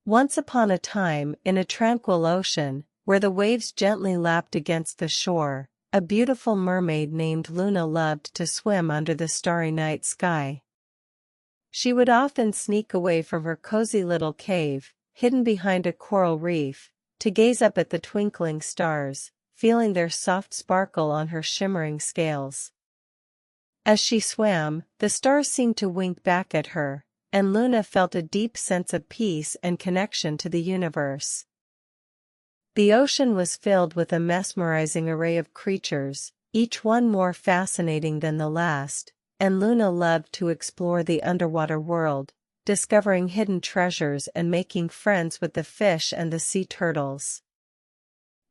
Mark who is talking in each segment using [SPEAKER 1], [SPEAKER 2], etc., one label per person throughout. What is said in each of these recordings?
[SPEAKER 1] Once upon a time, in a tranquil ocean, where the waves gently lapped against the shore, a beautiful mermaid named Luna loved to swim under the starry night sky. She would often sneak away from her cozy little cave, hidden behind a coral reef, to gaze up at the twinkling stars, feeling their soft sparkle on her shimmering scales. As she swam, the stars seemed to wink back at her, and Luna felt a deep sense of peace and connection to the universe. The ocean was filled with a mesmerizing array of creatures, each one more fascinating than the last, and Luna loved to explore the underwater world, discovering hidden treasures and making friends with the fish and the sea turtles.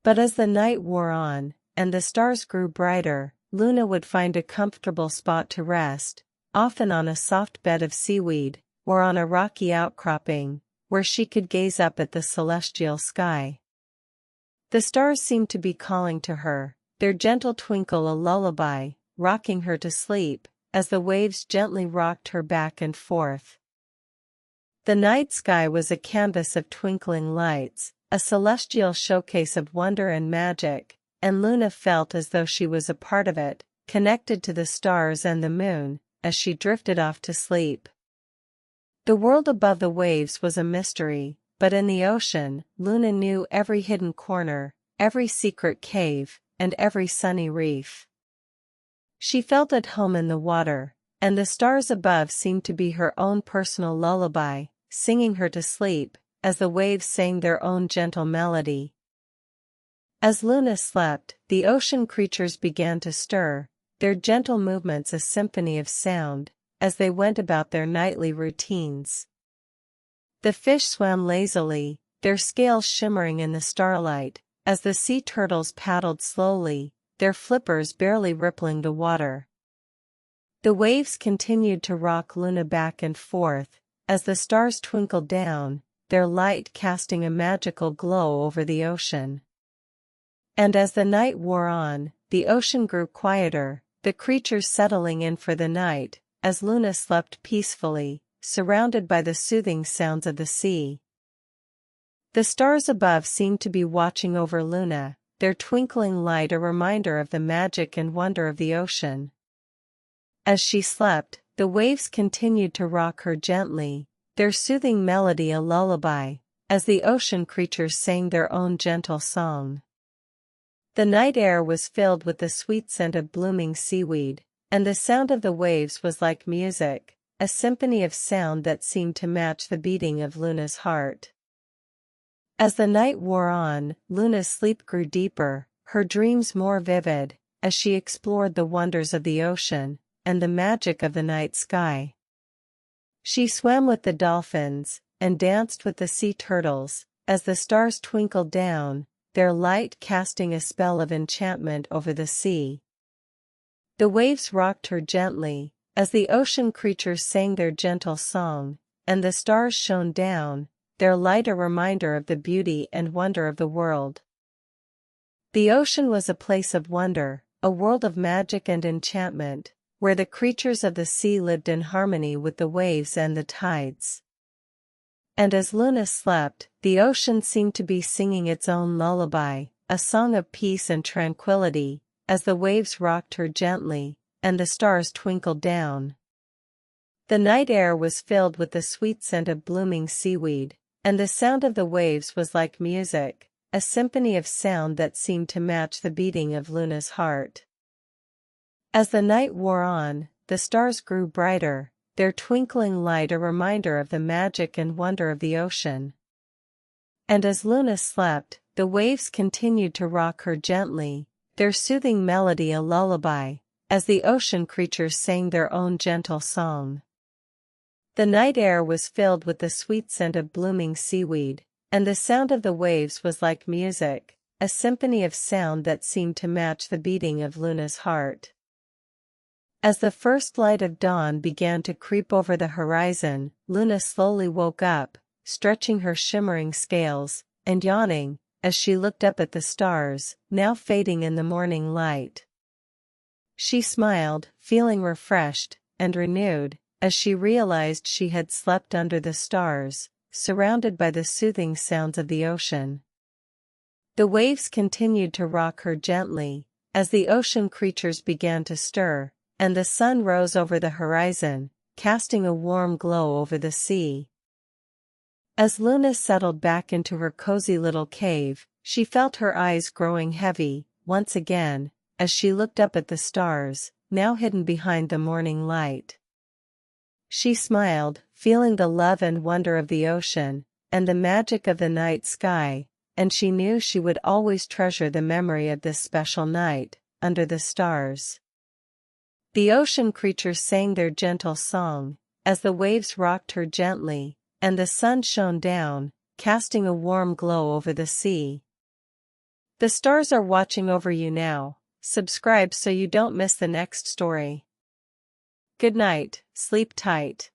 [SPEAKER 1] But as the night wore on, and the stars grew brighter, Luna would find a comfortable spot to rest, often on a soft bed of seaweed, or on a rocky outcropping, where she could gaze up at the celestial sky. The stars seemed to be calling to her, their gentle twinkle a lullaby, rocking her to sleep, as the waves gently rocked her back and forth. The night sky was a canvas of twinkling lights, a celestial showcase of wonder and magic, and Luna felt as though she was a part of it, connected to the stars and the moon, as she drifted off to sleep. The world above the waves was a mystery, but in the ocean, Luna knew every hidden corner, every secret cave, and every sunny reef. She felt at home in the water, and the stars above seemed to be her own personal lullaby, singing her to sleep, as the waves sang their own gentle melody. As Luna slept, the ocean creatures began to stir, their gentle movements a symphony of sound, as they went about their nightly routines. The fish swam lazily, their scales shimmering in the starlight, as the sea turtles paddled slowly, their flippers barely rippling the water. The waves continued to rock Luna back and forth, as the stars twinkled down, their light casting a magical glow over the ocean. And as the night wore on, the ocean grew quieter, the creatures settling in for the night, as Luna slept peacefully, surrounded by the soothing sounds of the sea. The stars above seemed to be watching over Luna, their twinkling light a reminder of the magic and wonder of the ocean. As she slept, the waves continued to rock her gently, their soothing melody a lullaby, as the ocean creatures sang their own gentle song. The night air was filled with the sweet scent of blooming seaweed, and the sound of the waves was like music, a symphony of sound that seemed to match the beating of Luna's heart. As the night wore on, Luna's sleep grew deeper, her dreams more vivid, as she explored the wonders of the ocean, and the magic of the night sky. She swam with the dolphins, and danced with the sea turtles, as the stars twinkled down, their light casting a spell of enchantment over the sea. The waves rocked her gently, as the ocean creatures sang their gentle song, and the stars shone down, their light a reminder of the beauty and wonder of the world. The ocean was a place of wonder, a world of magic and enchantment, where the creatures of the sea lived in harmony with the waves and the tides. And as Luna slept, the ocean seemed to be singing its own lullaby, a song of peace and tranquility, as the waves rocked her gently, and the stars twinkled down. The night air was filled with the sweet scent of blooming seaweed, and the sound of the waves was like music, a symphony of sound that seemed to match the beating of Luna's heart. As the night wore on, the stars grew brighter, their twinkling light a reminder of the magic and wonder of the ocean. And as Luna slept, the waves continued to rock her gently, their soothing melody a lullaby, as the ocean creatures sang their own gentle song. The night air was filled with the sweet scent of blooming seaweed, and the sound of the waves was like music, a symphony of sound that seemed to match the beating of Luna's heart. As the first light of dawn began to creep over the horizon, Luna slowly woke up, stretching her shimmering scales, and yawning, as she looked up at the stars, now fading in the morning light. She smiled, feeling refreshed and renewed, as she realized she had slept under the stars, surrounded by the soothing sounds of the ocean. The waves continued to rock her gently, as the ocean creatures began to stir, and the sun rose over the horizon, casting a warm glow over the sea. As Luna settled back into her cozy little cave, she felt her eyes growing heavy, once again, as she looked up at the stars, now hidden behind the morning light. She smiled, feeling the love and wonder of the ocean, and the magic of the night sky, and she knew she would always treasure the memory of this special night, under the stars. The ocean creatures sang their gentle song, as the waves rocked her gently, and the sun shone down, casting a warm glow over the sea. The stars are watching over you now. Subscribe so you don't miss the next story. Good night, sleep tight.